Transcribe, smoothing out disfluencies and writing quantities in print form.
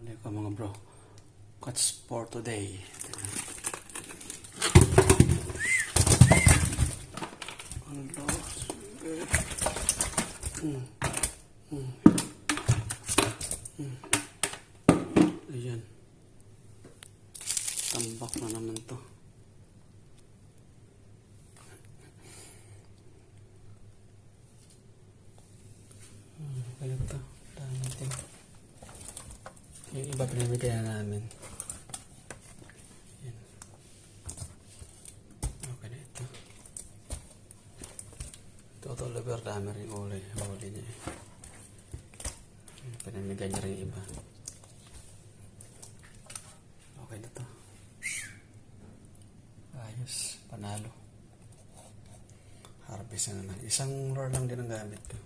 Huli ko mga bro. Catch for today. Ayan. Tambak na naman to. Kaya ito. Dami natin. Yung iba pinamigay na namin. Ayan. Okay na ito. Total liver dami rin uli niya eh. Pinamigay niya rin iba. Okay na to. Ayos. Panalo. Harvest na naman. Isang lure lang din ang gamit ko.